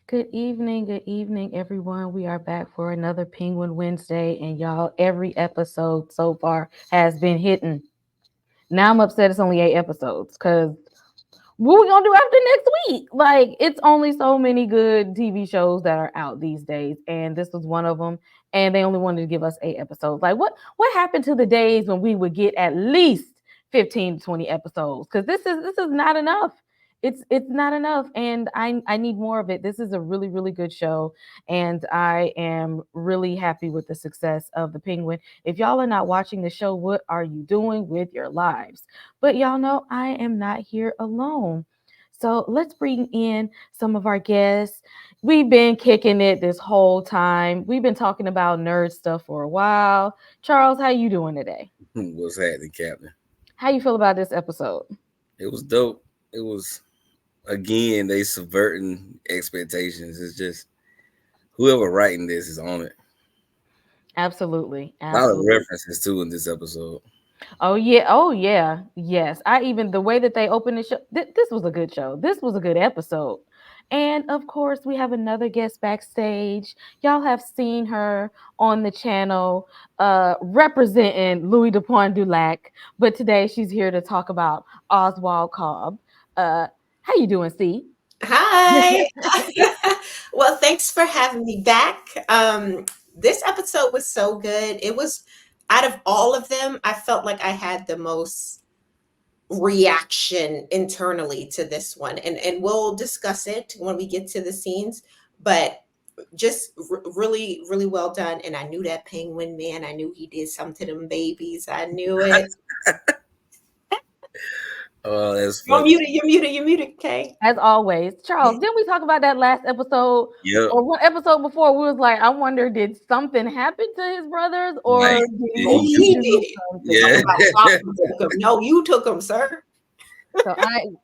Good evening, everyone. We are back for another Penguin Wednesday, and y'all, every episode so far has been hitting. Now I'm upset it's only 8 episodes because what we gonna do after next week? Like, it's only so many good TV shows that are out these days, and this was one of them. And they only wanted to give us 8 episodes. Like, what happened to the days when we would get at least 15 to 20 episodes? Because this is not enough. It's not enough, and I need more of it. This is a really good show, and I am really happy with the success of the Penguin. If y'all are not watching the show, what are you doing with your lives? But y'all know I am not here alone. So let's bring in some of our guests. We've been kicking it this whole time. We've been talking about nerd stuff for a while. Charles, how you doing today? What's happening, Captain? How you feel about this episode? It was dope. It was, again, they subverting expectations. It's just whoever writing this is on it. Absolutely. A lot of references too in this episode. Oh yeah, yes. I even the way that they opened the show. This was a good show. This was a good episode. And of course, we have another guest backstage. Y'all have seen her on the channel representing Louis Dupont Dulac, but today she's here to talk about Oswald Cobb. How you doing, C? Hi. Well, thanks for having me back. This episode was so good. It was, out of all of them, I felt like I had the most reaction internally to this one. And we'll discuss it when we get to the scenes. But just really, really well done. And I knew that Penguin man. I knew he did something to them babies. I knew it. Oh, that's funny. You're muted, Kay. As always. Charles, didn't we talk about that last episode? Yeah. Or one episode before, we was like, I wonder, did something happen to his brothers? Or Like, he did. Yeah. No, you took him, sir. So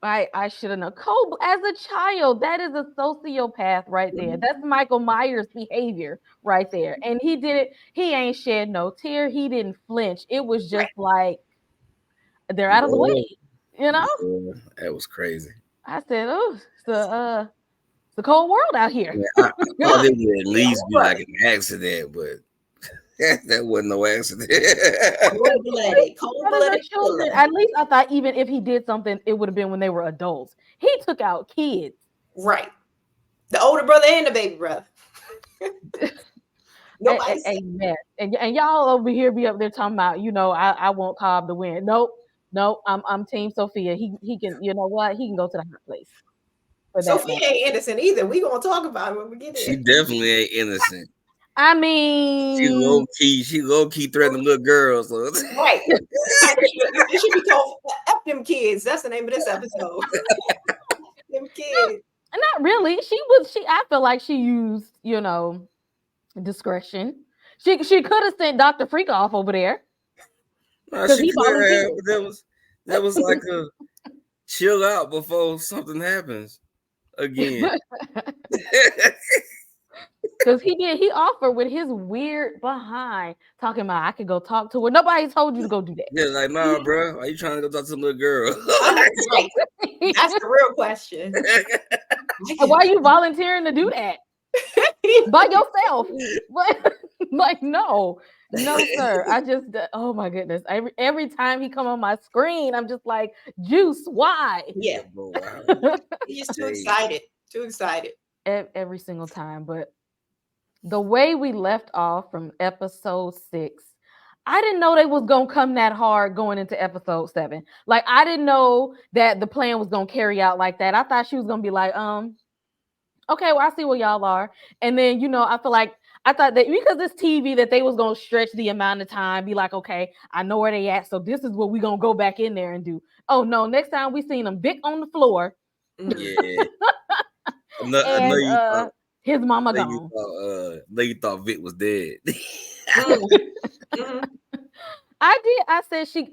I should have known. Cole, as a child, that is a sociopath right there. That's Michael Myers' behavior right there. And he did it. He ain't shed no tear. He didn't flinch. It was just like, they're out of the way. You know, that was crazy. I said, "Oh, it's the cold world out here." Yeah, I thought it would at least be like an accident, but that wasn't no accident. Cold-blooded children. At least I thought even if he did something, it would have been when they were adults. He took out kids, right? The older brother and the baby brother. a mess. And y'all over here be up there talking about, I want Cobb to win. Nope, I'm Team Sophia. He can, you know what? He can go to the hot place. Sophia ain't innocent either. We gonna talk about it when we get there. She definitely ain't innocent. I mean, she low key threatening little girls. So. Right. It should be called F them kids. That's the name of this episode. Them kids. Not really. I feel like she used, discretion. She could have sent Dr. Freak off over there. She that was like a chill out before something happens again. Because he offered with his weird behind talking about I could go talk to her. Nobody told you to go do that. Yeah, like, nah, bro. Why you trying to go talk to some little girl? That's the real question. And why are you volunteering to do that by yourself? But like, no, sir. I just, oh my goodness. Every time he come on my screen, I'm just like, Juice, why? Yeah, Yeah, bro. Wow. he's just too Hey, excited. Too excited. Every single time. But the way we left off from episode 6, I didn't know they was gonna come that hard going into episode 7. Like, I didn't know that the plan was gonna carry out like that. I thought she was gonna be like, okay, well, I see where y'all are. And then, I feel like I thought that because it's TV that they was gonna stretch the amount of time, be like, okay, I know where they at, so this is what we gonna go back in there and do. Oh no, next time we seen them Vic on the floor Mhm. yeah. I know and you thought. his mama I know you gone. thought. Know you thought Vic was dead. Mhm. Mhm. I did.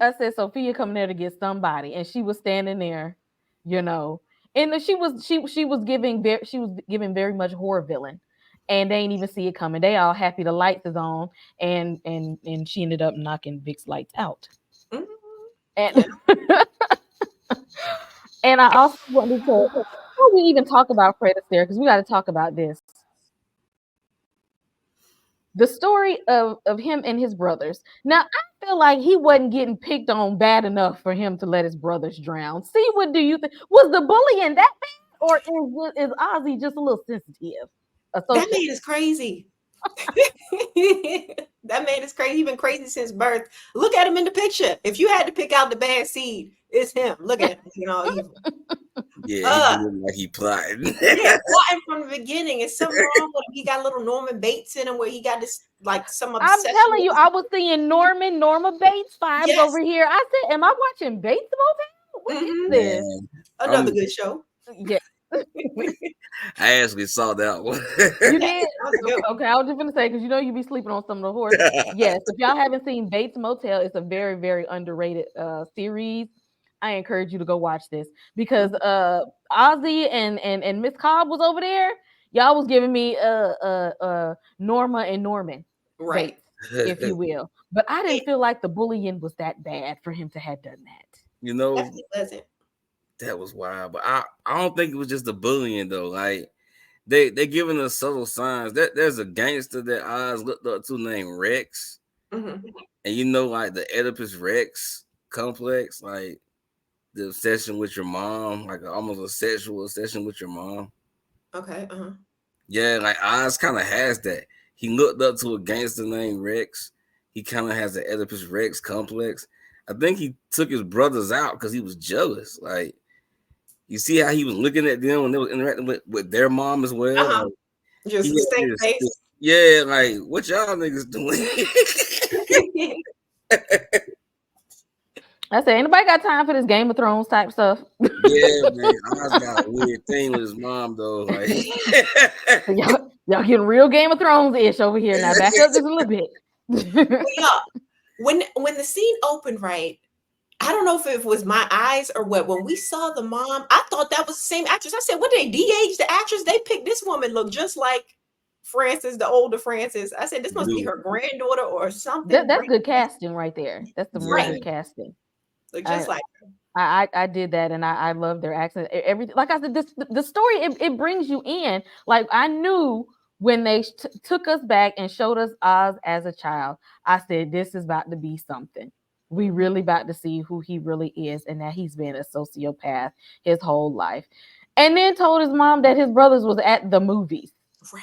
I said Sophia coming there to get somebody, and she was standing there, you know. And she was giving very much horror villain, and they ain't even see it coming. They all happy the lights is on, and she ended up knocking Vic's lights out. Mhm. Yeah. And and I also wanted to before we even talk about Fred Astaire, because we got to talk about this. The story of him and his brothers. Now, I feel like he wasn't getting picked on bad enough for him to let his brothers drown. See, what do you think? Was the bullying that bad, or is Ozzy just a little sensitive? A That social. man is crazy. That man is crazy. He's been crazy since birth. Look at him in the picture. If you had to pick out the bad seed, it's him. Look at him, looking all evil. Yeah, he Uh, be looking like he plotting. yeah, plotting from the beginning. It's something wrong with him. He got a little Norman Bates in him where he got this like some I'm obsession telling with you, his. I was seeing Norma Bates vibes over Yes. here. I said, "Am I watching Bates Motel? What is Hmm. this?" Man, Another I'm. good show. Yeah, I actually saw that one. you That did. was a good one. Okay, I was just gonna say because you be sleeping on some of the horse. Yes, if y'all haven't seen Bates Motel, it's a very very underrated series. I encourage you to go watch this because Mhm. Ozzy and Miss Cobb was over there. Y'all was giving me Norma and Norman Right. Bates, if you will. But I It didn't feel like the bullying was that bad for him to have done that. You know, definitely wasn't. that was wild, but I don't think it was just the bullying though. Like they giving us subtle signs. There's a gangster that Oz looked up to named Rex, Hmm. and like the Oedipus Rex complex, like the obsession with your mom, like almost a sexual obsession with your mom. Okay. Uh-huh. Yeah, like Oz kind of has that. He looked up to a gangster named Rex. He kind of has the Oedipus Rex complex. I think he took his brothers out because he was jealous. Like, you see how he was looking at them when they was interacting with their mom as well. Uh-huh. Like, he Just had stink face. yeah, like what y'all niggas doing? I said, anybody got time for this Game of Thrones type stuff? Yeah, man. Oz got a weird thing with his mom though. Like, Y'all getting real Game of Thrones ish over here. Now back up just a little bit. Well, yeah, when the scene opened, right? I don't know if it was my eyes or what. When we saw the mom, I thought that was the same actress. I said, "What they de-aged the actress? They picked this woman look just like Frances, the older Frances." I said, "This must be dude, her granddaughter or something." That's good casting right there. That's some real yeah, Right, good casting. look I just like. I did that and I love their accent. Everything, like I said, the story it brings you in. Like I knew when they took us back and showed us Oz as a child. I said this is about to be something. We Mhm. really about to see who he really is and that he's been a sociopath his whole life. And then told his mom that his brothers was at the movies. Right.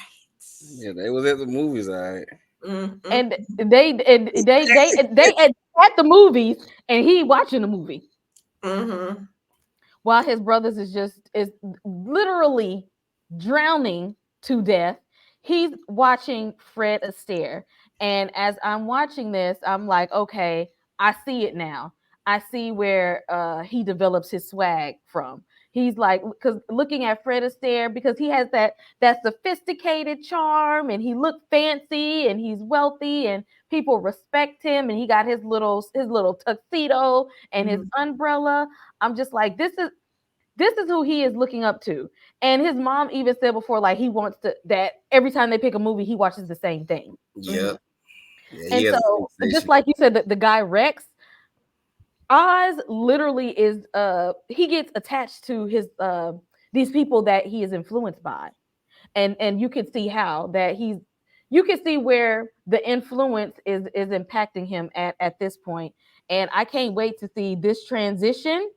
yeah, they was at the movies, all right. Mm-hmm. And they at the movies and he watching the movie Mm-hmm. while his brothers is literally drowning to death. He's watching Fred Astaire, and as I'm watching this, I'm like, okay, I see it now. I see where he develops his swag from. He's like, because looking at Fred Astaire, because he has that sophisticated charm, and he looked fancy, and he's wealthy, and people respect him, and he got his little tuxedo and his Mm-hmm. umbrella. I'm just like, this is who he is looking up to. And his mom even said before, like he wants to that every time they pick a movie, he watches the same thing. Mm-hmm. Yep. Yeah, he And has a so, just fixation. like you said, the guy Rex, Oz literally is he gets attached to these people that he is influenced by. And you can see how that you can see where the influence is impacting him at this point. And I can't wait to see this transition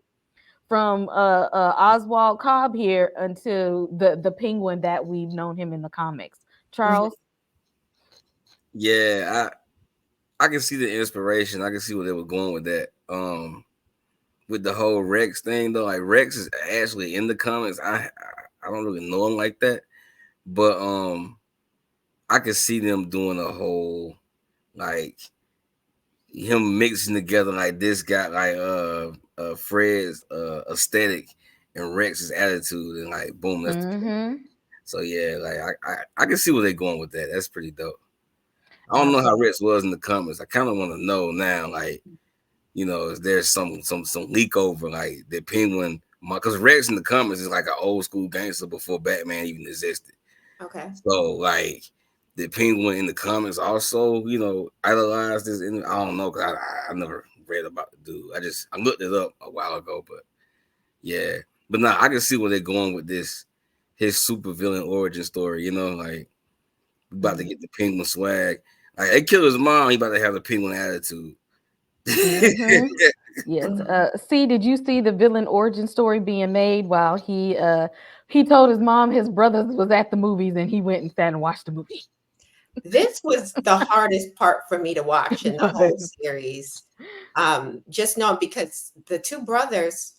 from Oswald Cobb here until the Penguin that we've known him in the comics. Mhm. Charles. Yeah, I can see the inspiration. I can see where they were going with that. With the whole Rex thing though, like Rex is actually in the comics. I don't really know him like that, but I can see them doing a whole like him mixing together like this guy like Fred's aesthetic and Rex's attitude and like boom, that's the thing. Mm-hmm. So yeah, like I can see where they're going with that. That's pretty dope. I don't know how Absolutely. Rex was in the comments. I kind of want to know now, like, is there some leak over like the Penguin? Because Rex in the comments is like an old school gangster before Batman even existed. Okay. So like the Penguin in the comics also, idolized this. I don't know because I never read about the dude. I looked it up a while ago, but yeah. But now I can see where they're going with this, his super villain origin story. Like we about to Mm-hmm. get the Penguin swag. Like they kill his mom, he about to have the Penguin attitude. Mm-hmm. Yes. Mhm. See, did you see the villain origin story being made while he told his mom his brothers was at the movies and he went and sat and watched the movie? This was the hardest part for me to watch in the whole Was. series. Just knowing because the two brothers,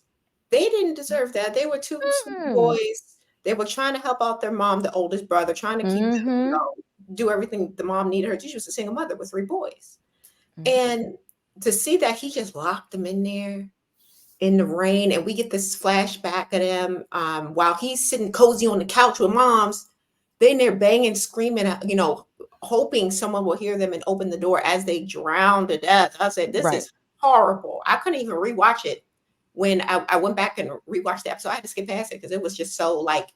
they didn't deserve that. They were two sweet Mm. boys. They were trying to help out their mom, the oldest brother, trying to keep them, Mm-hmm. do everything the mom needed her to. She was a single mother with three boys. Mm-hmm. And to see that he just locked them in there in the rain, and we get this flashback of them while he's sitting cozy on the couch with moms. They in there banging, screaming, hoping someone will hear them and open the door as they drown to death. I said, this Right. is horrible. I couldn't even rewatch it when I went back and rewatched the episode. I had to skip past it because it was just so like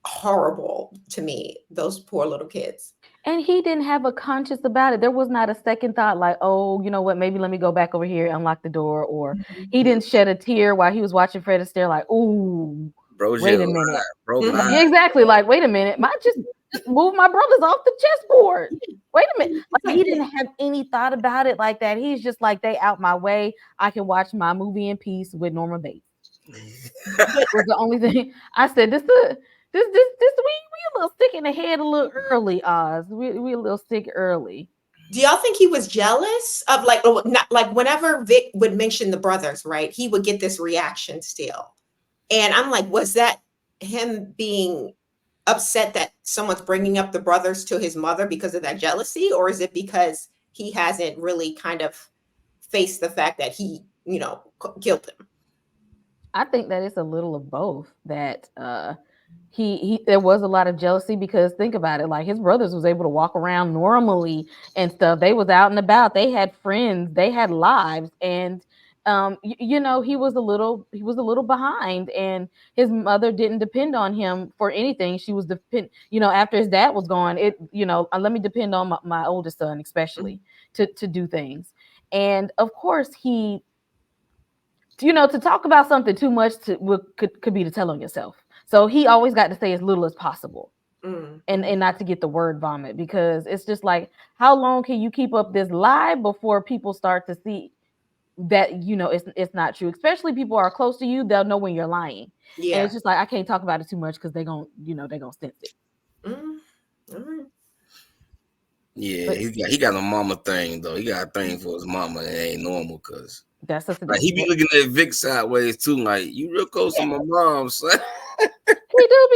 horrible to me. Those poor little kids. And he didn't have a conscience about it. There was not a second thought like, oh, you know what, maybe let me go back over here, unlock the door. Or he Mhm. didn't shed a tear while he was watching Fred Astaire, like, ooh, Bro just wait a lied. minute. Bro Mhm. lied. Yeah, exactly. Like, wait a minute. My just move my brothers off the chessboard. Wait a minute. It's Like like, he yeah. didn't have any thought about it like that. He's just like, they out my way. I can watch my movie in peace with Norma Bates. But Was the only thing I said. This we a little sick in the head a little early, Oz. We a little sick early. do y'all think he was jealous of like, not like whenever Vic would mention the brothers, right? He would get this reaction still. And I'm like, was that him being upset that someone's bringing up the brothers to his mother because of that jealousy? Or is it because he hasn't really kind of faced the fact that he, killed him? I think that it's a little of both. That he there was a lot of jealousy because think about it, like his brothers was able to walk around normally and stuff. They was out and about. They had friends. They had lives, and he was a little behind, and his mother didn't depend on him for anything. She was after his dad was gone. Let me depend on my oldest son, especially to do things. And of course, to talk about something too much could be to tell on yourself. So he always got to say as little as possible, and Mm-hmm. not to get the word vomit, because it's just like, how long can you keep up this lie before people start to see that it's not true? Especially people are close to you, they'll know when you're lying. And Yeah. it's just like, I can't talk about it too much because they gonna sense it. Mm. Mm. Yeah, But he got a mama thing though. He got a thing for his mama, and it ain't normal because that's just like he be looking at Vic sideways too. Like you real close to Yeah. my mom, son. he do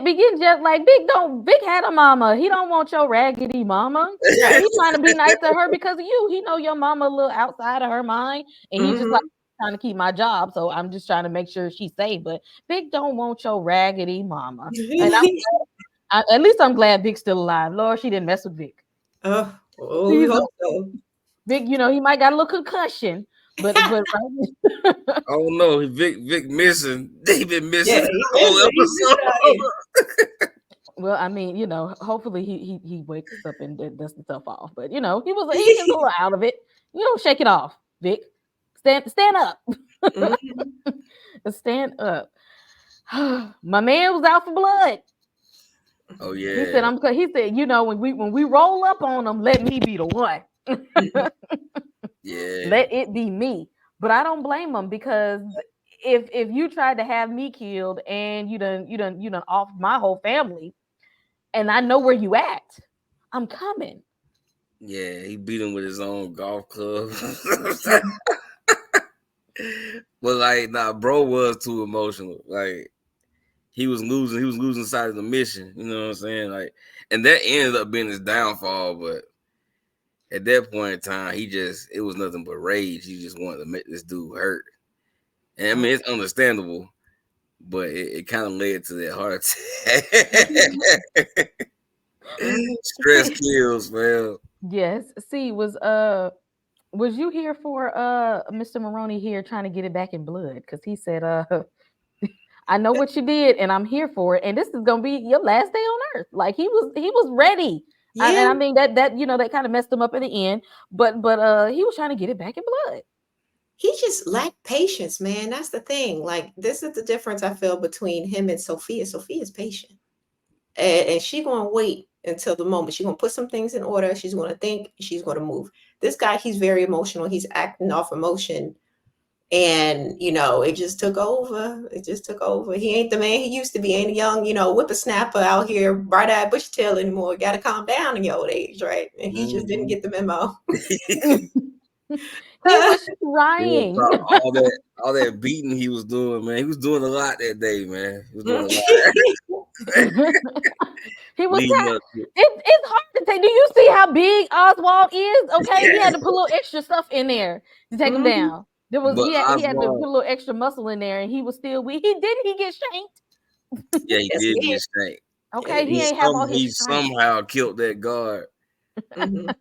begin just like Vic had a mama. He don't want your raggedy mama. Right. He trying to be nice to her because of you. He know your mama a little outside of her mind, and he just like Hmm. trying to keep my job. So I'm just trying to make sure she's safe. But Vic don't want your raggedy mama. And at least I'm glad Vic's still alive. Lord, she didn't mess with Vic. Oh, we Jesus, hope so. Vic, he might got a little concussion, but right. I don't know. Vic missing. They been Yeah, missing the he whole missing. He's missing out here. episode. Well, I mean, hopefully he wakes up and dusts himself off. But he was a little out of it. Shake it off, Vic. Stand up. Mhm. Stand up. My man was out for blood. Oh He said, yeah, he said, when we roll up on them, let me be the one. yeah, Let it be me. But I don't blame him because if you tried to have me killed and you done off my whole family and I know where you at, I'm coming. yeah. He beat him with his own golf club. But like, nah, bro was too emotional. Like he was losing. He was losing sight of the mission. You know what I'm saying? Like, and that ended up being his downfall. But at that point in time, it was nothing but rage. He just wanted to make this dude hurt. And I mean, it's understandable, but it kind of led to that heart attack. Stress See, kills, man. yes. See, was you here for Mr. Maroney here trying to get it back in blood? Because he said, I know what you did and I'm here for it. And this is gonna be your last day on earth. Like he was ready. And Yeah, I mean that kind of messed him up in the end. But he was trying to get it back in blood. he just lacked patience, man. That's the thing. Like, this is the difference I feel between him and Sophia. Sophia's patient, and she gonna wait until the moment. She's gonna put some things in order. She's gonna think. She's gonna move. This guy, he's very emotional. He's acting off emotion, and it just took over. It just took over. He ain't the man he used to be. Ain't a young, whippersnapper out here, bright-eyed bushy-tail anymore. Got to calm down in your old age, right? And he just didn't Mm-hmm. get the memo. He was Real trying. talk. All that beating he was doing, man. He was doing a lot that day, man. He was doing a lot. He was Leading tired. up to It's hard to take. Do you see how big Oswald is? Okay, he yeah. had to put a little extra stuff in there to take him Mhm. down. There was But he had to put Oswald, a little extra muscle in there, and he was still weak. He get shanked. yeah, he Yes, did he get did. shanked. Yeah, Okay, he he did. ain't have all his He strength. somehow killed that guard. Mhm.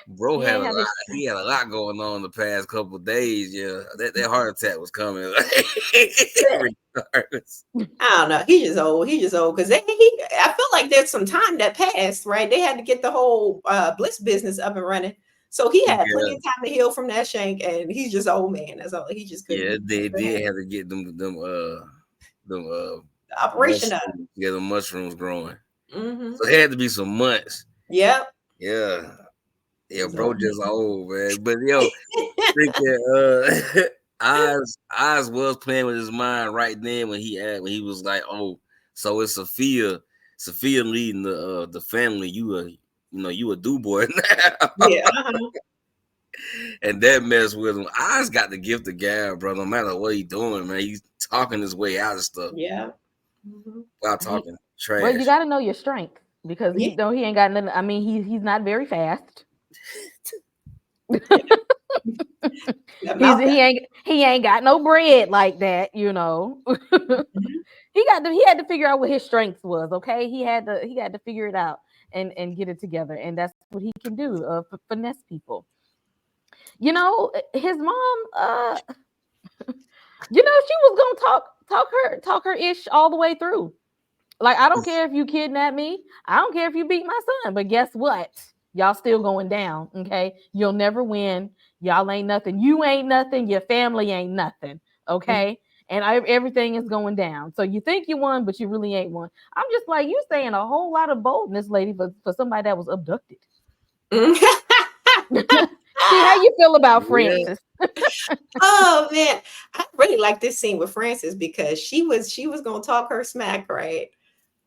Bro He had ain't a have lot. his He strength. had a lot going on the past couple of days. Yeah, that heart attack was coming. Regardless. I don't know. He just old. He just old because I feel like there's some time that passed, right? They had to get the whole Bliss business up and running, so he had Yeah, plenty of time to heal from that shank. And he's just old man. That's all. He just couldn't yeah, get they the did have to get them operation done. mushrooms. Yeah, the mushrooms growing. Hmm. So it had to be some months. Yep. Yeah, yeah, He's bro, old just man. old man. But yo, freaking Oz was playing with his mind right then when he was like, oh, so it's Sophia leading the family. You a do boy now. Yeah. Uh-huh. And that mess with him. Oz got the gift of gab, bro. No matter what he doing, man, he's talking his way out of stuff Yeah. Hmm. while He talking Well, you trash. got to know your strength because Yeah. he ain't got nothing. I mean, he's not very fast. Yeah. That He's mouth got. he ain't got no bread like that. Mhm. He had to figure out what his strengths was. Okay, he had to figure it out and get it together, and that's what he can do. Finesse people. His mom. She was gonna talk her ish all the way through. Like, I don't care if you kidnap me. I don't care if you beat my son. But guess what? Y'all still going down. Okay. You'll never win. Y'all ain't nothing. You ain't nothing. Your family ain't nothing. Okay. And everything is going down. So you think you won, but you really ain't won. I'm just like, you saying a whole lot of boldness, lady, for somebody that was abducted. Mhm. See how you feel about Yeah, Francis. Oh man, I really like this scene with Frances because she was gonna talk her smack, right?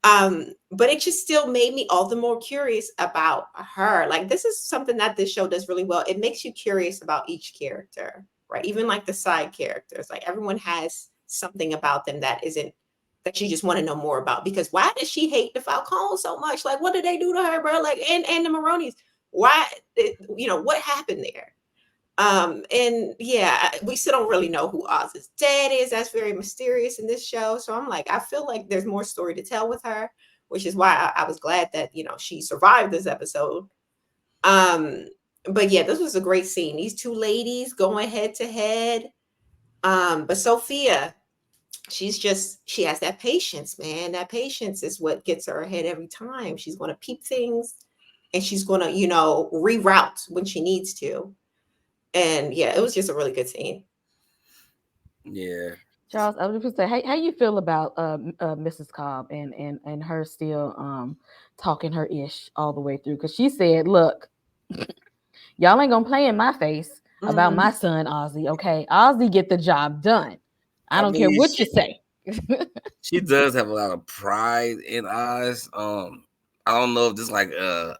But it just still made me all the more curious about her. Like, this is something that this show does really well. It makes you curious about each character, right? Even like the side characters. Like, everyone has something about them that you just want to know more about. Because why does she hate the Falcons so much? Like, what did they do to her, bro? Like, and the Maronis. Why what happened there? And yeah, we still don't really know who Oz's dad is. That's very mysterious in this show. So I'm like, I feel like there's more story to tell with her, which is why I was glad that she survived this episode. Um, but yeah, this was a great scene. These two ladies going head to head. But Sophia, she has that patience, man. That patience is what gets her ahead every time. She's gonna peep things and she's gonna, reroute when she needs to. And yeah, it was just a really good scene. yeah. Charles, I was just gonna say, how you feel about Mrs. Cobb and her still talking her ish all the way through? Because she said, "Look, y'all ain't gonna play in my face about Mm, my son Ozzy. Okay, Ozzy get the job done. I I don't care mean, what you say." she does have a lot of pride in eyes. I don't know if this like kind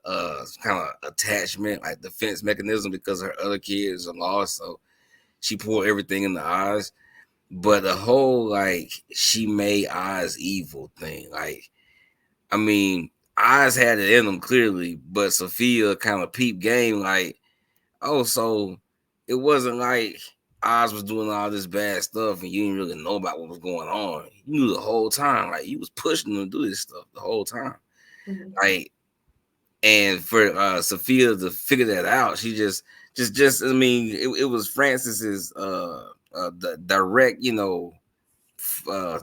of attachment, like defense mechanism, because her other kids are lost, so she poured everything in the eyes. But the whole like she made eyes evil thing, like I mean, eyes had it in them clearly, but Sophia kind of peep game, like, oh, so it wasn't like Oz was doing all this bad stuff and you didn't really know about what was going on. You knew the whole time, like you was pushing them to do this stuff the whole time. mhm, Like, and for Sophia to figure that out, she just I mean, it was Francis's the direct,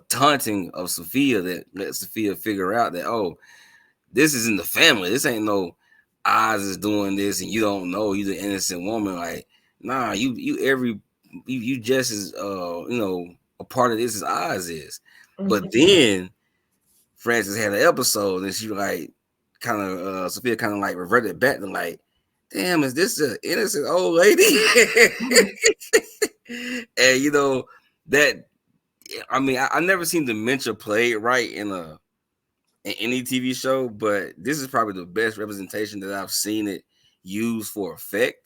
taunting of Sophia that let Sophia figure out that, oh, this is in the family. This ain't no Oz is doing this and you don't know, you the innocent woman. Like, nah, you just as a part of this as Oz is. But mhm, then Francis had an episode and she like kind of Sophia kind of like reverted back to like, damn, is this an innocent old lady? mhm, And that I mean, I never seen dementia played right in any TV show, but this is probably the best representation that I've seen it used for effect,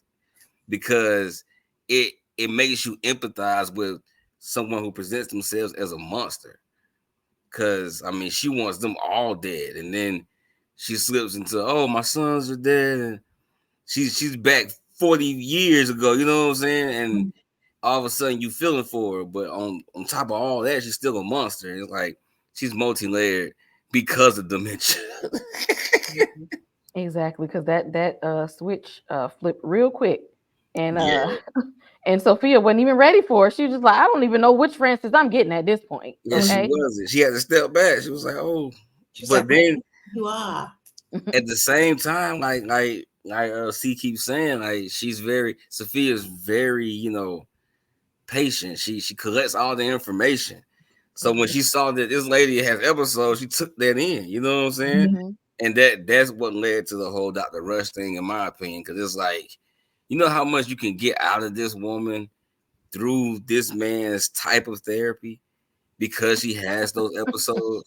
because it makes you empathize with someone who presents themselves as a monster. Cause I mean, she wants them all dead, and then she slips into, oh, my sons are dead, and she's back 40 years ago. You know what I'm saying? And mhm, all of a sudden you feeling for her, but on top of all that, she's still a monster. It's like she's multi-layered because of dementia. Mhm. Exactly, because that switch flipped real quick, and Yeah, and Sophia wasn't even ready for it. She was just like, I don't even know which Francis I'm getting at this point. yeah, she mhm. Okay. wasn't. She had to step back. She was like, oh, She's but like, "What then you are?" at the same time, C keeps saying, like Sophia's very, patient. She collects all the information. So when Mhm, she saw that this lady has episodes, she took that in. You know what I'm saying? mhm, Mhm. And that's what led to the whole Dr. Rush thing, in my opinion, because it's like, you know how much you can get out of this woman through this man's type of therapy because she has those episodes.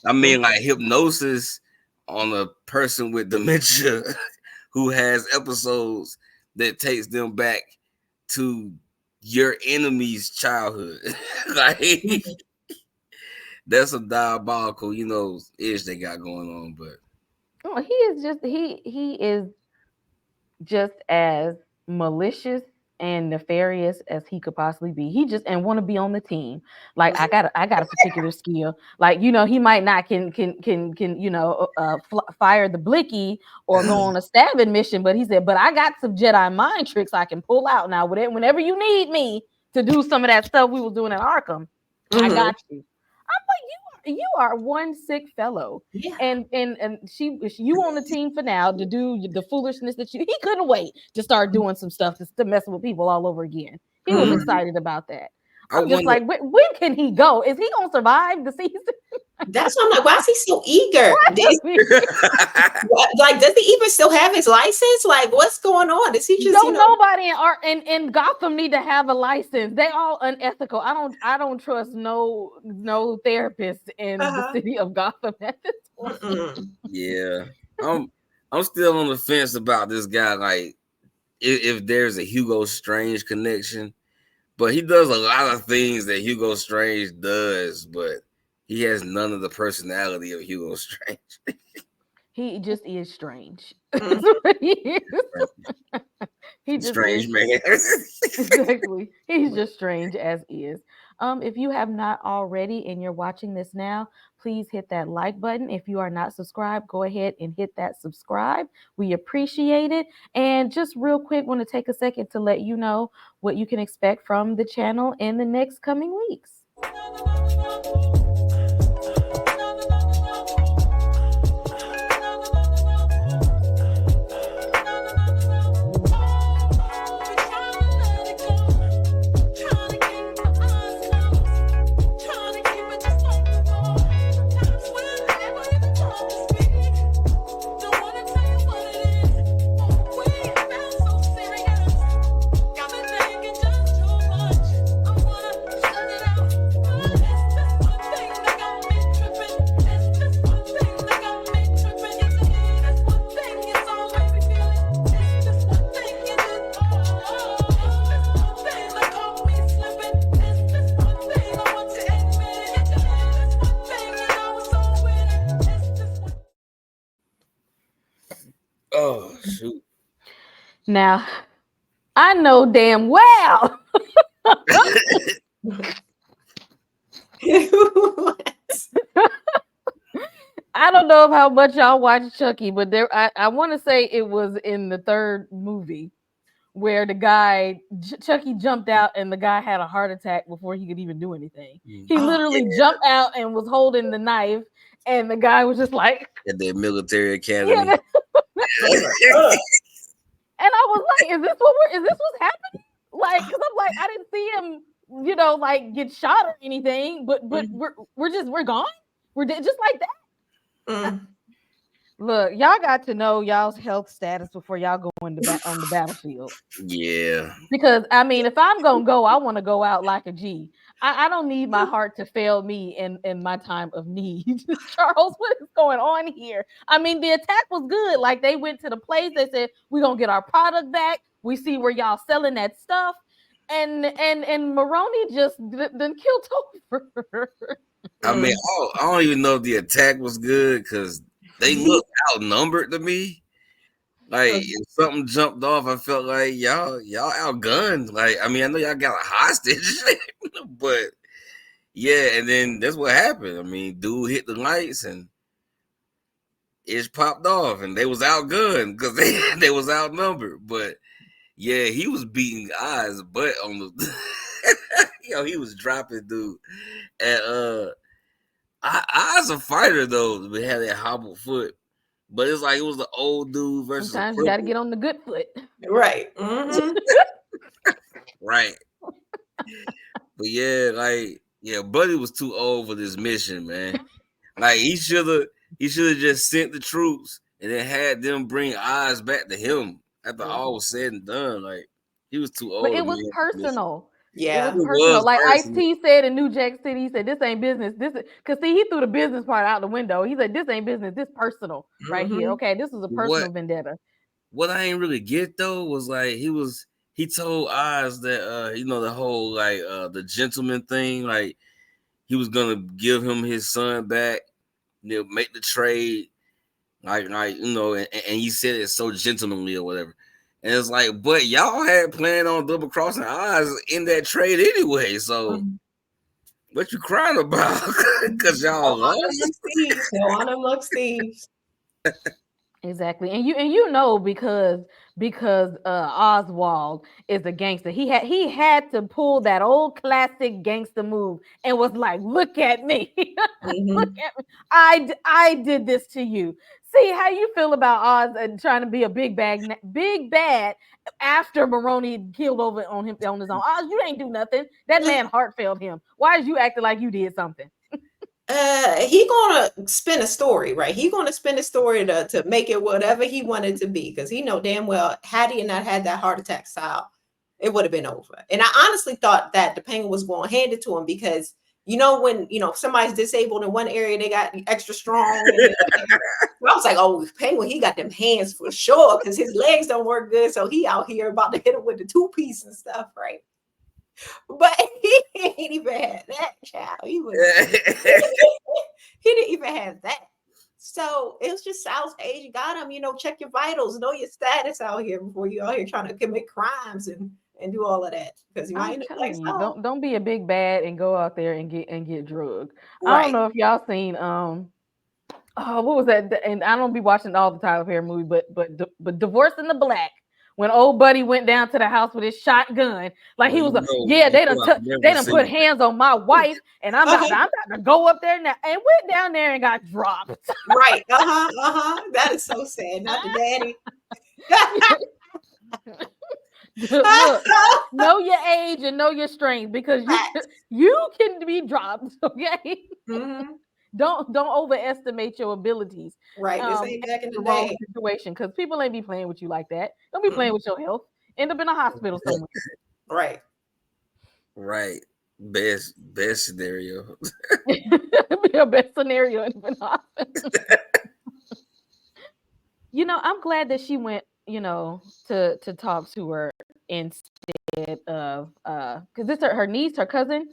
I mhm, mean, like hypnosis on a person with dementia who has episodes that takes them back to your enemy's childhood. Like mhm. that's a diabolical, ish they got going on. But Oh, he is just as malicious and nefarious as he could possibly be. He just and want to be on the team. Like I got a particular skill. Like he might not can fire the blicky or go on a stabbing mission, but he said, but I got some Jedi mind tricks I can pull out now. Whenever you need me to do some of that stuff we was doing at Arkham, I Mhm. got you. I'm like, you are one sick fellow. Yeah. And you on the team for now to do the foolishness that he couldn't wait to start doing some stuff to messing with people all over again. He was Mhm. mhm, excited about that. I I'm just wonder. like, when can he go? Is he gonna survive the season? That's why I'm like, why is he so eager? Like, does he even still have his license? Like, what's going on? Is he just, Don't nobody in Gotham need to have a license. They all unethical. I don't trust no therapist in the uh-huh. city of Gotham at this point. Mm-mm. Yeah, I'm still on the fence about this guy. Like, if there's a Hugo Strange connection, but he does a lot of things that Hugo Strange does, but he has none of the personality of Hugo Strange. He just is strange. Mm. That's what he is. He just Strange is man. exactly. He's just strange as is. If you have not already and you're watching this now, please hit that like button. If you are not subscribed, go ahead and hit that subscribe. We appreciate it. And just real quick, want to take a second to let you know what you can expect from the channel in the next coming weeks. Shoot. Now, I know damn well. I don't know how much y'all watch Chucky, but I want to say it was in the third movie where the guy Chucky jumped out and the guy had a heart attack before he could even do anything. He Oh, literally jumped out and was holding the knife, and the guy was just like, At the military yeah. academy. I was like, ugh. And I was like, is this what's happening? Like, because I'm like, I didn't see him, like get shot or anything, but Mm, we're gone. We're dead just like that. mm, Look, y'all got to know y'all's health status before y'all go on the battlefield. Yeah. Because I mean, if I'm gonna go, I want to go out like a G. I don't need my heart to fail me in my time of need. Charles, what is going on here? I mean, the attack was good. Like they went to the place, they said, we're gonna get our product back. We see where y'all selling that stuff. And Maroney just then killed over. I mean, mm, I don't even know if the attack was good because they looked outnumbered to me. Like mm, if something jumped off, I felt like y'all outgunned. Like I mean, I know y'all got a hostage, but yeah, and then that's what happened. I mean, dude hit the lights and it popped off, and they was outgunned because they was outnumbered. But yeah, he was beating eyes butt on the. He was dropping dude, and I as a fighter though, we had that hobbled foot, but it's like it was the old dude versus a Sometimes you got to cripple, get on the good foot. right. Mm-hmm. right? But yeah, like yeah, Buddy was too old for this mission, man. Like he should have just sent the troops and then had them bring eyes back to him after all was said and done. Like he was too But old it to was me. It personal. It was Yeah. personal. was Like Ice personal. T said in New Jack City, he said, "This ain't business. This is because see, he threw the business part out the window. He said, "This ain't business. This personal right here. Mm-hmm. Okay, this is a What personal vendetta." what I ain't really get though was like he told Oz that the whole like the gentleman thing, like he was gonna give him his son back, make the trade, and he said it so gentlemanly or whatever. And it's like, but y'all had planned on double crossing Oz in that trade anyway. So Mm-hmm. what you crying about? Because Go y'all on lost. amongst thieves. Go on amongst thieves. Exactly. And you know because Oswald is a gangster. He had to pull that old classic gangster move and was like, "Look at me. Look Mm-hmm. at me. I did this to you." See how you feel about Oz and trying to be a big bad after Maroney killed over on him on his own. Oz, you ain't do nothing. That man heart failed him. Why is you acting like you did something? He gonna spin a story, right? He gonna spin a story to make it whatever he wanted to be, because he know damn well had he not had that heart attack style, it would have been over. And I honestly thought that the penguin was going to hand it to him, because when somebody's disabled in one area, they got extra strong. And I was like, oh, penguin, he got them hands for sure, because his legs don't work good, so he out here about to hit him with the 2-piece and stuff, right? But he ain't even had that, child. He didn't even have that. So it was just South Asia got him, check your vitals, know your status out here before you out here trying to commit crimes and do all of that. Because you might I'm end up like telling you, so. don't be a big bad and go out there and get drugged. I don't Right. know if y'all seen oh, what was that? And I don't be watching all the Tyler Perry movie, but Divorce in the Black. When old buddy went down to the house with his shotgun, like he was like, yeah, I've never they done put seen hands on my wife, and Uh-huh. I'm about to go up there now, and went down there and got dropped. Right. Uh-huh. Uh-huh. That is so sad. Not the daddy. Look, know your age and know your strength because you can be dropped. Okay, Mm-hmm. don't overestimate your abilities. Right. This Um, ain't back in the the wrong day. situation because people ain't be playing with you like that. Don't be playing Mm-hmm. with your health. End up in a hospital somewhere. Right. right. Best scenario. Be a best scenario in a hospital. I'm glad that she went. To talk to her instead of because it's her niece, her cousin,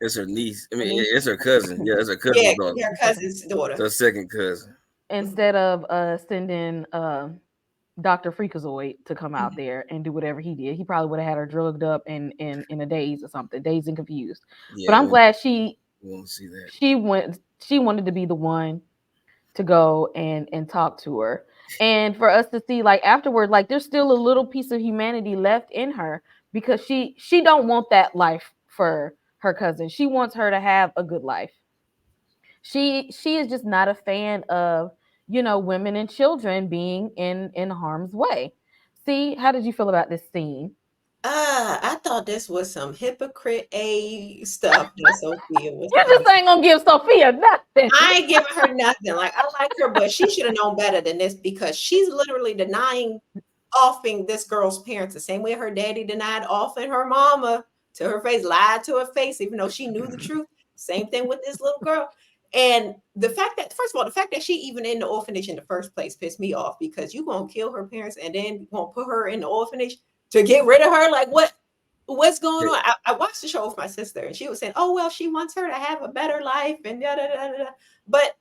It's her niece. I her mean, niece. it's her cousin. Yeah, it's her Yeah, cousin's daughter. her cousin's It's daughter. her second cousin. Instead of sending Dr. Freakazoid to come out Mhm. there and do whatever he did. He probably would have had her drugged up in a daze or something, dazed and confused. But Yeah, I'm glad she we won't see that. she wanted to be the one to go and talk to her. And for us to see like afterward, like there's still a little piece of humanity left in her because she don't want that life for her cousin. She wants her to have a good life. She is just not a fan of, women and children being in harm's way. See, how did you feel about this scene? I thought this was some hypocrite A stuff that Sophia was You doing. just ain't gonna give Sophia nothing. I ain't giving her nothing. Like I like her, but she should have known better than this because she's literally denying offing this girl's parents the same way her daddy denied offing her mama to her face, lied to her face, even though she knew the truth. Same thing with this little girl. And the fact that, first of all, the fact that she even in the orphanage in the first place pissed me off because you gonna kill her parents and then you gonna put her in the orphanage to get rid of her. Like what's going on? I watched the show with my sister and she was saying, oh well, she wants her to have a better life and da da da da. But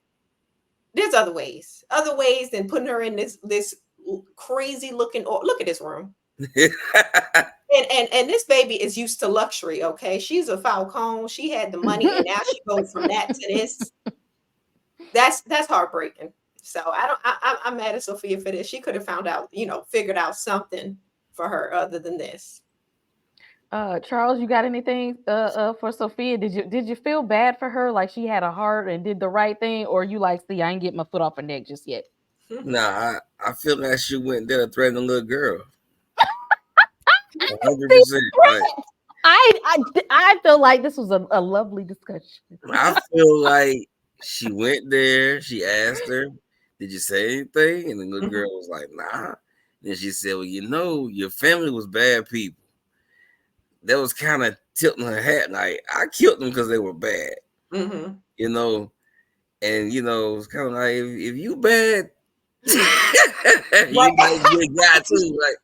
there's other ways than putting her in this crazy looking. Or look at this room. And this baby is used to luxury. Okay, she's a falcon. She had the money, and now she goes from that to this. That's heartbreaking. So I don't. I'm mad at Sophia for this. She could have found out, figured out something for her other than this. Charles, you got anything for Sophia? Did you feel bad for her, like she had a heart and did the right thing, or you like, see, I ain't get my foot off her neck just yet? Nah, I feel like she went there to threaten a little girl. See, 100%. Like I feel like this was a lovely discussion. I feel like she went there. She asked her, "Did you say anything?" And the little girl was like, "Nah." Then she said, "Well, your family was bad people." That was kind of tilting her hat. Like I killed them because they were bad. Mm-hmm. You know, and it's kind of like if you bad, Right. you got to be a guy too. Like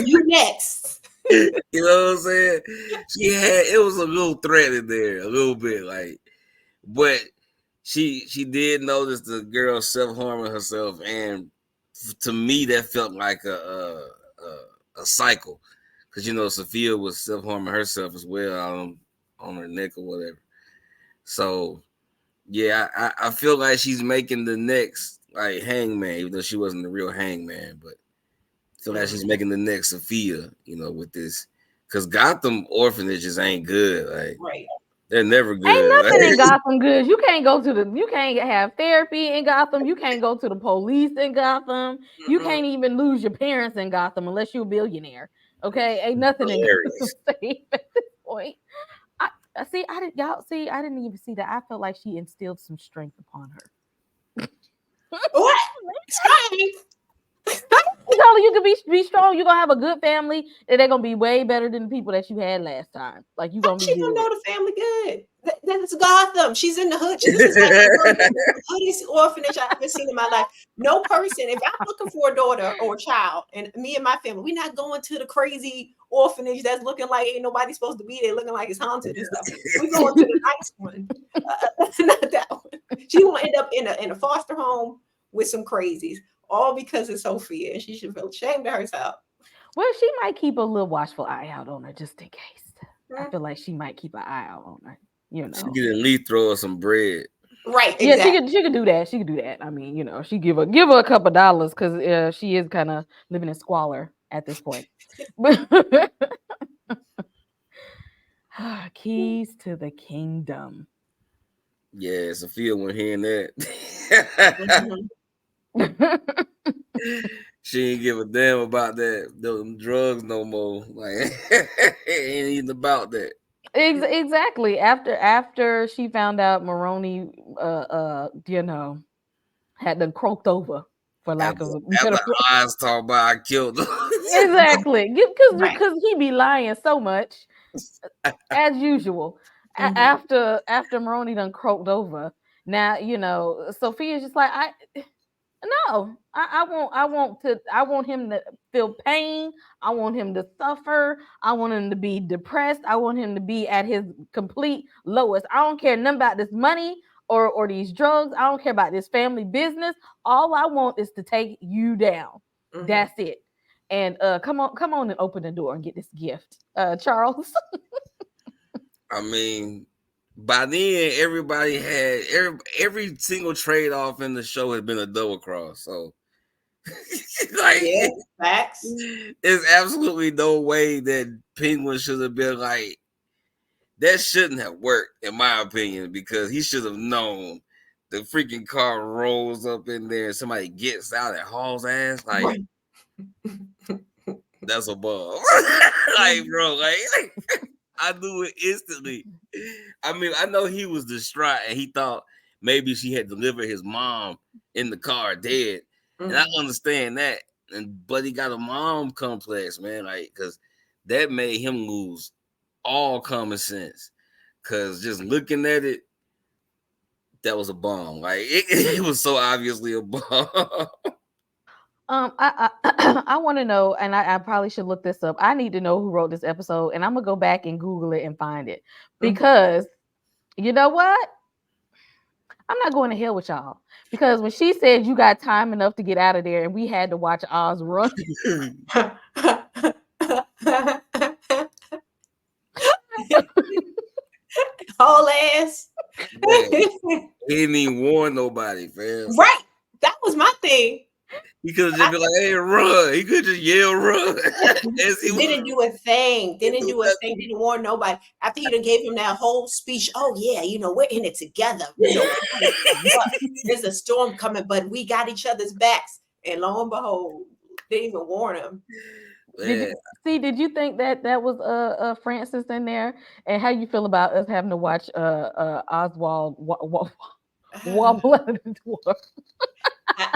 You next. you know what I'm saying? It was a little threat in there, a little bit, like, but she did notice the girl self harming herself, and to me that felt like a cycle, because Sophia was self harming herself as well on her neck or whatever. So yeah, I feel like she's making the next like hangman, even though she wasn't the real hangman, but I feel like she's making the next Sophia, with this, because Gotham orphanages ain't good. Like Right. they're never Ain't good. nothing in Gotham good. You can't have therapy in Gotham. You can't go to the police in Gotham. You Mm-mm. can't even lose your parents in Gotham unless you're a billionaire. Okay, ain't nothing in Gotham Hilarious. safe at this point. I see. I didn't. Y'all see. I didn't even see that. I felt like she instilled some strength upon her. What? Strength? You told her you could be strong. You're gonna have a good family, and they're gonna be way better than the people that you had last time. Like you're How gonna be she don't good. know the family good? That's Gotham. She's in the hood. This is like the hoodest orphanage I've ever seen in my life. No person, if I'm looking for a daughter or a child, and me and my family, we're not going to the crazy orphanage that's looking like ain't nobody supposed to be there, looking like it's haunted and stuff. We're going to the nice one, not that one. She will end up in a foster home with some crazies, all because of Sophia, and she should feel ashamed of herself. Well, she might keep a little watchful eye out on her just in case. I Hmm? feel like she might keep an eye out on her. You She know. could at least throw her some bread. Right, Yeah, she exactly. could. She could do that. She could do that. I mean, she give her a couple dollars because she is kind of living in squalor at this point. Keys to the kingdom. Yeah, Sophia wasn't hearing that. Mhm. She ain't give a damn about them drugs no more. Like ain't even about that. Exactly. After she found out Maroney, had done croaked over, for lack After of a after better word. Oz talk about I killed her. Exactly, because Right. he be lying so much as usual. Mhm. After Maroney done croaked over, now Sophia's just like, no, I want him to feel pain. I want him to suffer. I want him to be depressed. I want him to be at his complete lowest. I don't care nothing about this money or these drugs. I don't care about this family business. All I want is to take you down. Mhm. That's it. And come on and open the door and get this gift. Charles. I mean, by then everybody had every single trade off in the show had been a double cross. So like Yeah, facts. there's absolutely no way that Penguin should have been like that. Shouldn't have worked, in my opinion, because he should have known the freaking car rolls up in there and somebody gets out and hauls ass. Like, Right. that's a ball. Like, bro, like I knew it instantly. I mean, I know he was distraught and he thought maybe she had delivered his mom in the car dead. And I Mhm. understand that. But he got a mom complex, man. Like, cause that made him lose all common sense. Cause just looking at it, that was a bomb. Like it was so obviously a bomb. I want to know, and I probably should look this up. I need to know who wrote this episode, and I'm gonna go back and Google it and find it Mhm. because you know what? I'm not going to hell with y'all because when she said you got time enough to get out of there, and we had to watch Oz run, Whole ass. Man, he didn't even warn nobody, fam. Right. That was my thing. He could have just I been like, "Hey, run!" He could just yell, "Run!" As he was. didn't do a thing. He Didn't do do a thing. nothing. Didn't warn nobody. After you done gave him that whole speech, oh yeah, we're in it together. What? There's a storm coming, but we got each other's backs. And lo and behold, didn't even warn him. did you Man, see? Did you think that that was Francis in there? And how you feel about us having to watch Oswald wobble out of the door?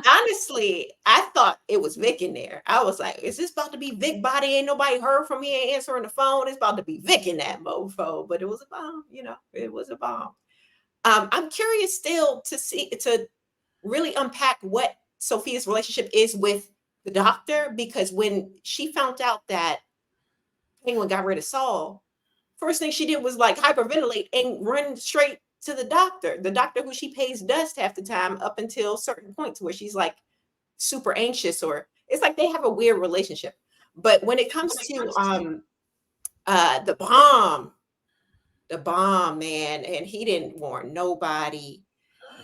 Honestly, I thought it was Vic in there. I was like, is this about to be Vic body? Ain't nobody heard from me, ain't answering the phone. It's about to be Vic in that mofo. But it was a bomb, it was a bomb. I'm curious still to really unpack what Sophia's relationship is with the doctor, because when she found out that Penguin got rid of Saul, first thing she did was like hyperventilate and run straight to the doctor who she pays dust half the time up until certain points where she's like super anxious, or it's like they have a weird relationship. But when it comes to the bomb man, and he didn't warn nobody.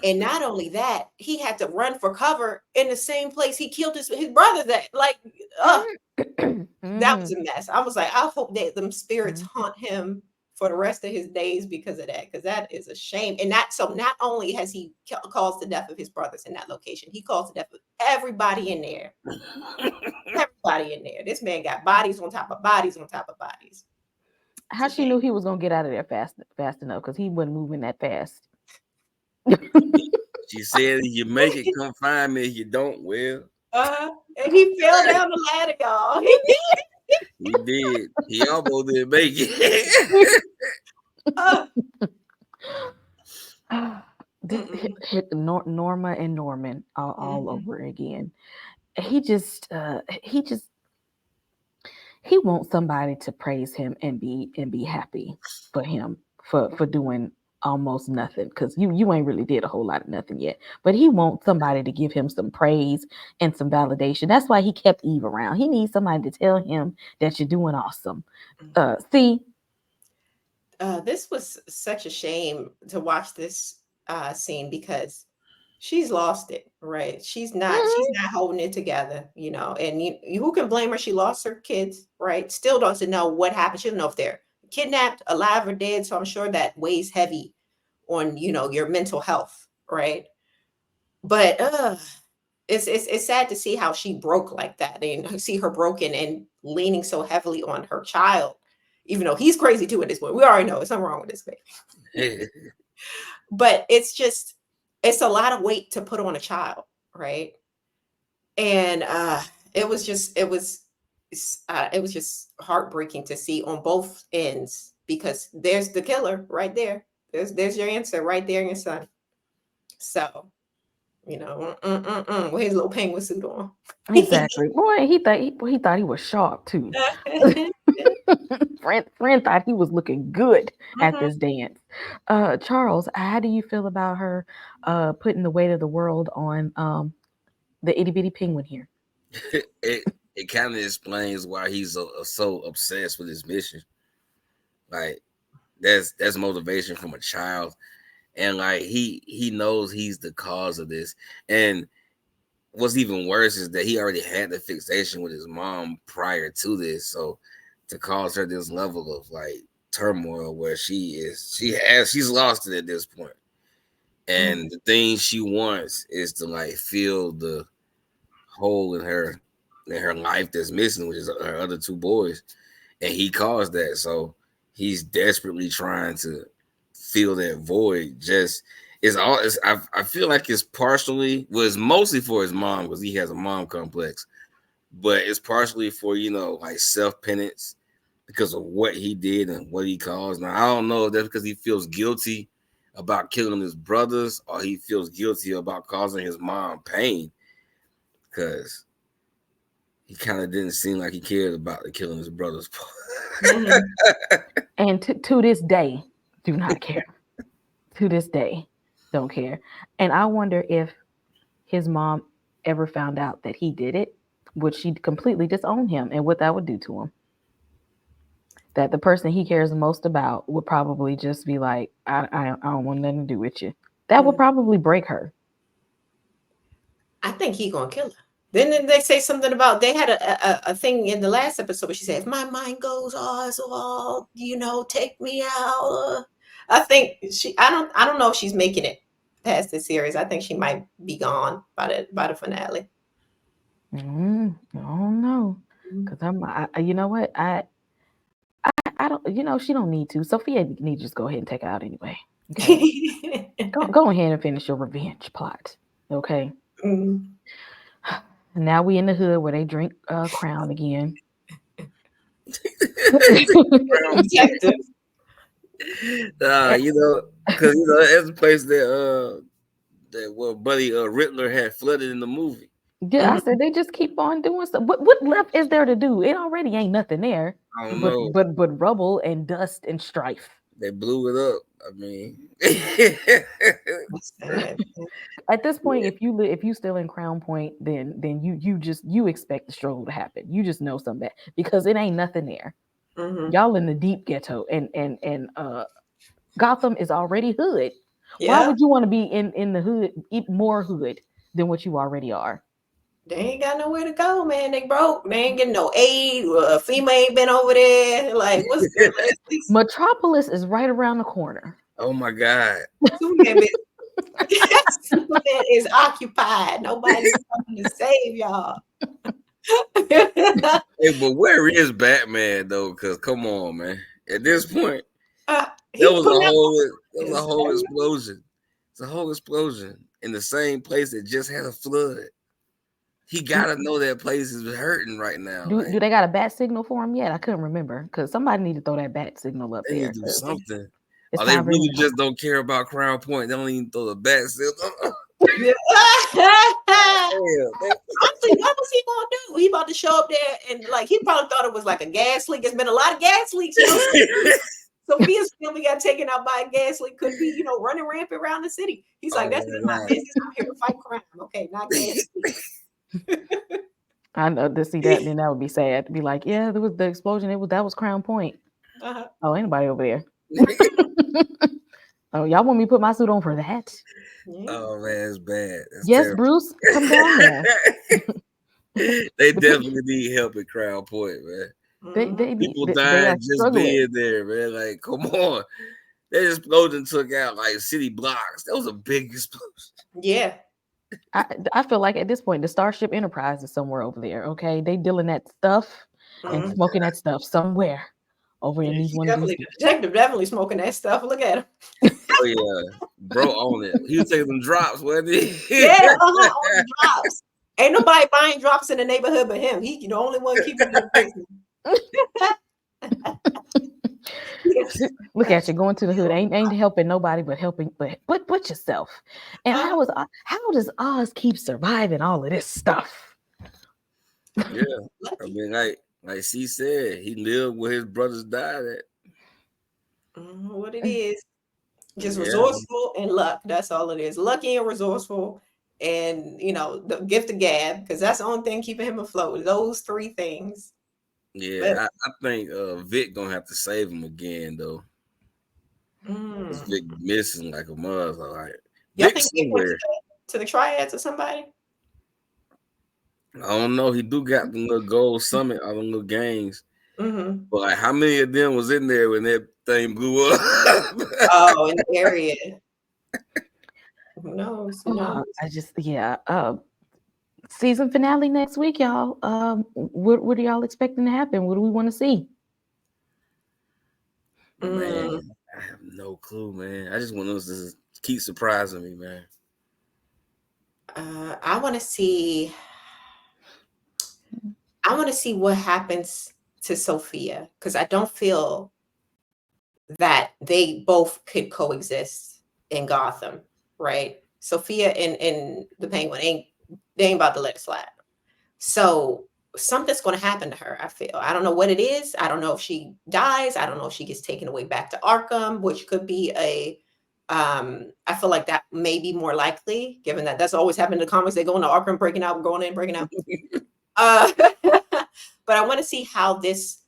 And not only that, he had to run for cover in the same place he killed his brother. That like, that Hmm. was a mess. I was like, I hope that them spirits Hmm. haunt him for the rest of his days because of that, because that is a shame. And that so not only has he caused the death of his brothers in that location, he caused the death of everybody in there. Everybody in there. This man got bodies on top of bodies on top of bodies. It's How a she knew shame. he was gonna get out of there fast enough because he wasn't moving that fast. she said, "If you make it, come find me. If you don't, well, And he fell down the ladder, y'all. He he did. He almost didn't make it." did. Uh, mm-mm. Norma and Norman all Mhm. over again. He just he wants somebody to praise him and be happy for him for doing almost nothing because you ain't really did a whole lot of nothing yet, but he wants somebody to give him some praise and some validation. That's why he kept Eve around. He needs somebody to tell him that you're doing awesome. See. This was such a shame to watch this scene because she's lost it, right? She's Mhm. not holding it together, and who can blame her? She lost her kids, right? Still doesn't know what happened. She doesn't know if they're kidnapped, alive, or dead. So I'm sure that weighs heavy on, your mental health, right? But it's sad to see how she broke like that, and see her broken and leaning so heavily on her child, even though he's crazy too at this point. We already know there's something wrong with this baby. But it's a lot of weight to put on a child, right? And it was just it was just heartbreaking to see on both ends, because there's the killer right there. There's your answer right there in your son. So with his little penguin suit on. Exactly. Boy, he thought he was sharp too. Friend thought he was looking good at Mhm. this dance. Charles, how do you feel about her putting the weight of the world on the itty bitty penguin here? it kind of explains why he's so obsessed with his mission. Like that's motivation from a child, and like he knows he's the cause of this. And what's even worse is that he already had the fixation with his mom prior to this, so to cause her this level of like turmoil where she's lost it at this point. And the thing she wants is to like fill the hole in her life that's missing, which is her other two boys, and he caused that. So he's desperately trying to fill that void. Just it's all. I feel like it's partially, well, it's mostly for his mom because he has a mom complex, but it's partially for like self penance because of what he did and what he caused. Now I don't know if that's because he feels guilty about killing his brothers or he feels guilty about causing his mom pain, because he kind of didn't seem like he cared about the killing his brothers. And to this day, do not care. To this day, don't care. And I wonder if his mom ever found out that he did it, would she completely disown him and what that would do to him? That the person he cares most about would probably just be like, I don't want nothing to do with you. That would probably break her. I think he gonna kill her. Then they say something about they had a thing in the last episode where she said, "If my mind goes, Oswald, take me out." I think I don't know if she's making it past the series. I think she might be gone by the finale. I don't know, because you know what, I don't, she don't need to. Sophia needs to just go ahead and take her out anyway. Okay, go ahead and finish your revenge plot. Okay. Now we in the hood where they drink Crown again. Because that's the place that Buddy Rittler had flooded in the movie. Yeah, I said they just keep on doing stuff. What left is there to do? It already ain't nothing there. I don't know. But rubble and dust and strife. They blew it up. I mean, at this point, if you still in Crown Point, then you expect the struggle to happen. You just know something bad because it ain't nothing there. Y'all in the deep ghetto, and Gotham is already hood. Yeah. Why would you want to be in the hood, more hood than what you already are? They ain't got nowhere to go, man. They broke. They ain't getting no aid. FEMA ain't been over there. Like, what's good? Metropolis is right around the corner. Oh my God. Superman is occupied. Nobody's coming to save y'all. Hey, but where is Batman though? Because come on, man. At this point, there was a whole explosion. It's a whole explosion in the same place that just had a flood. He gotta know that place is hurting right now. Do they got a bat signal for him yet? I couldn't remember because somebody need to throw that bat signal up there. They need to do something. Or they really just don't care about Crown Point. They don't even throw the bat signal. Honestly, what was he gonna do? He about to show up there and like he probably thought it was like a gas leak. There's been a lot of gas leaks. Sophia's family got taken out by a gas leak. Could be, running rampant around the city. He's like, that's not my business. I'm here to fight crime. Okay, not gas leaks. I know to see that, then that would be sad to be like, yeah, there was the explosion. That was Crown Point. Oh, ain't nobody over there. Oh, y'all want me to put my suit on for that? Yeah. Oh man, it's bad. That's yes, terrible. Bruce, come down there. They definitely need help at Crown Point, man. People dying just being there, man. Like, come on. That explosion took out like city blocks. That was a big explosion. Yeah. I feel like at this point the Starship Enterprise is somewhere over there. Okay, they dealing that stuff and smoking that stuff somewhere over in these one of these. The detective definitely smoking that stuff. Look at him. Oh yeah, bro, on it. He was taking them drops, wasn't he? Yeah, on drops. Ain't nobody buying drops in the neighborhood but him. He the only one keeping the business. Look at you going to the hood. Ain't helping nobody but helping but yourself. And how does Oz keep surviving all of this stuff? Yeah, I mean, like she said, he lived where his brothers died at. What it is, just resourceful and luck. That's all it is. Lucky and resourceful, and the gift of gab, because that's the only thing keeping him afloat. Those three things. But Yeah, I think Vic gonna have to save him again though. Cause mm, Vic missing like a mother. Like y'all Vic think Vic went somewhere. to the triads or somebody? I don't know. He do got the little gold summit, all them little games. Mm-hmm. But like, how many of them was in there when that thing blew up? Oh, in the area. Who knows? Who knows? I just yeah. Season finale next week, y'all. What are y'all expecting to happen? What do we want to see? Mm, Man, I have no clue, man. I just want us to keep surprising me, man. I want to see. I want to see what happens to Sophia, because I don't feel that they both could coexist in Gotham, right? Sophia and the Penguin they ain't about to let it slide. So something's going to happen to her. I feel. I don't know what it is. I don't know if she dies. I don't know if she gets taken away back to Arkham, which could be a. I feel like that may be more likely, given that that's always happened in the comics. They go into Arkham, breaking out, going in, breaking out. But I want to see how this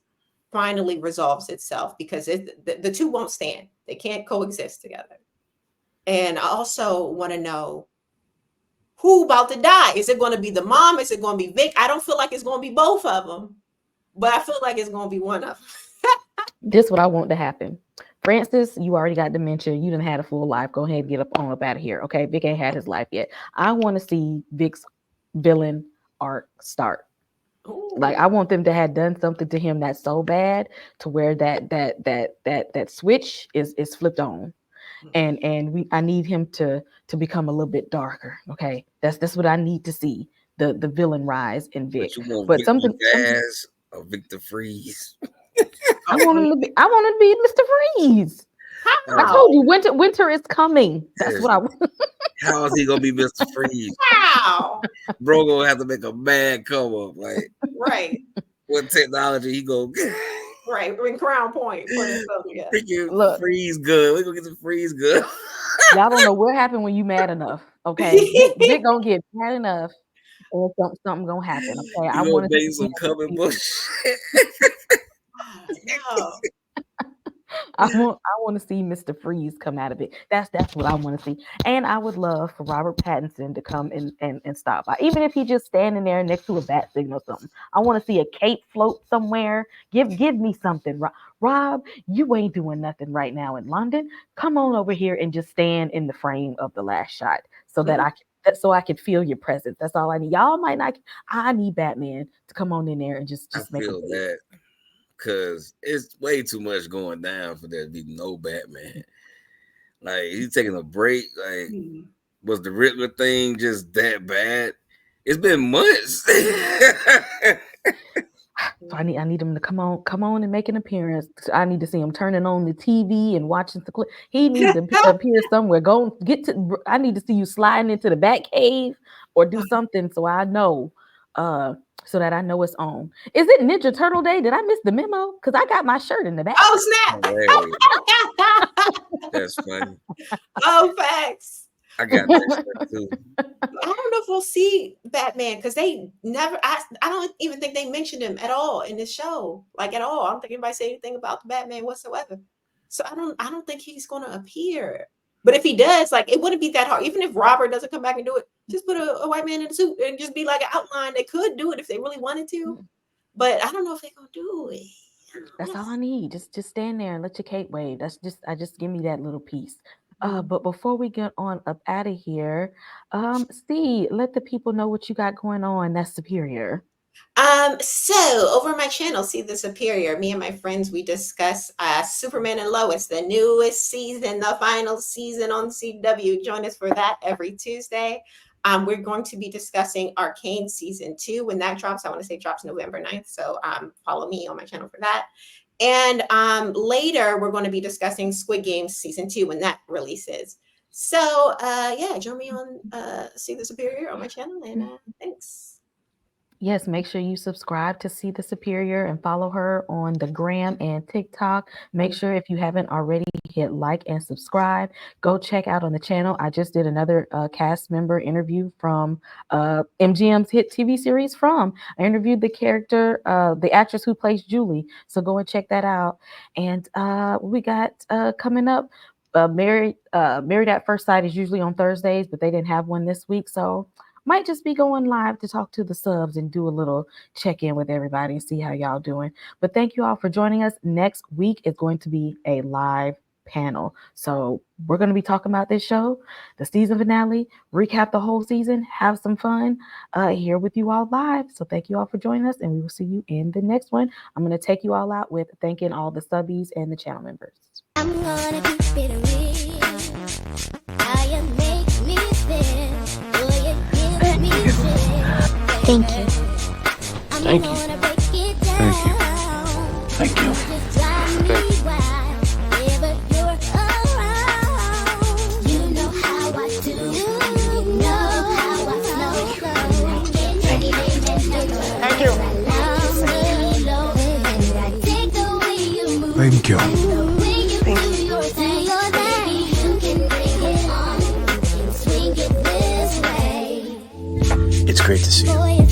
finally resolves itself, because the two won't stand. They can't coexist together. And I also want to know who about to die. Is it going to be the mom? Is it going to be Vic? I don't feel like it's going to be both of them, but I feel like it's going to be one of them. This what I want to happen. Francis, you already got dementia. You done had a full life. Go ahead and get up out of here. Okay, Vic ain't had his life yet. I want to see Vic's villain arc start. Like Ooh. I want them to have done something to him that's so bad to where that switch is flipped on, and I need him to become a little bit darker. Okay, that's what I need to see, the villain rise in But Vic. you want But Victor something Jazz or Victor Freeze? Oh, I want him to be Mr. Freeze. I Oh, told how? you winter is coming. That's yes. what I want. How is he gonna be Mr. Freeze? How? Bro gonna have to make a mad come up. Like Right. what technology he gonna get? Right. We're in Crown Point putting stuff together. Freaking Look, freeze gun. We gonna get the freeze gun. y'all don't know what happened when you mad enough. Okay, Vic gonna get mad enough, or something gonna happen. Okay, I You gonna wanted to make see some him comic be. book No. I want to see Mr. Freeze come out of it. That's what I want to see. And I would love for Robert Pattinson to come and stop by. Even if he's just standing there next to a bat signal or something. I want to see a cape float somewhere. Give me something. Rob, you ain't doing nothing right now in London. Come on over here and just stand in the frame of the last shot so that I can feel your presence. That's all I need. Y'all might not. I need Batman to come on in there and I just make a feel wave. that because it's way too much going down for there to be no Batman. Like he's taking a break. Like Mm. was the Riddler thing just that bad? It's been months. So I need him to come on and make an appearance. I need to see him turning on the TV and watching the clip. He needs to appear somewhere. Go get to. I need to see you sliding into the back cave or do something so I know, uh, so that I know it's on. Is it Ninja Turtle Day? Did I miss the memo? Because I got my shirt in the back. Oh, snap. Hilarious. That's funny. Oh, facts. I got that shirt too. I don't know if we'll see Batman, because they never. I don't even think they mentioned him at all in this show, like at all. I don't think anybody said anything about the Batman whatsoever. So I don't think he's going to appear. But if he does, like, it wouldn't be that hard. Even if Robert doesn't come back and do it, just put a white man in a suit and just be like an outline. They could do it if they really wanted to, but I don't know if they're gonna do it. That's all I need. Just stand there and let your cape wave. I just give me that little piece. But before we get on up out of here, let the people know what you got going on. That's superior. So over my channel, See the Superior, me and my friends, we discuss Superman and Lois, the newest season, the final season on CW. Join us for that every Tuesday. We're going to be discussing Arcane season 2 when that drops. I want to say drops November 9th. So follow me on my channel for that. And later we're going to be discussing Squid Game season 2 when that releases. So yeah, join me on See the Superior on my channel, and thanks. Yes, make sure you subscribe to See the Superior and follow her on the gram and TikTok. Make sure if you haven't already, hit like and subscribe. Go check out on the channel. I just did another cast member interview from MGM's hit TV series From. I interviewed the character, the actress who plays Julie. So go and check that out. And we got coming up. Married at First Sight is usually on Thursdays, but they didn't have one this week. So might just be going live to talk to the subs and do a little check-in with everybody and see how y'all doing. But thank you all for joining us. Next week is going to be a live panel. So we're going to be talking about this show, the season finale, recap the whole season, have some fun here with you all live. So thank you all for joining us, and we will see you in the next one. I'm going to take you all out with thanking all the subbies and the channel members. I'm gonna keep it real. How you make me feel. Thank you. Thank you. Thank you. Thank you. It's great to see you.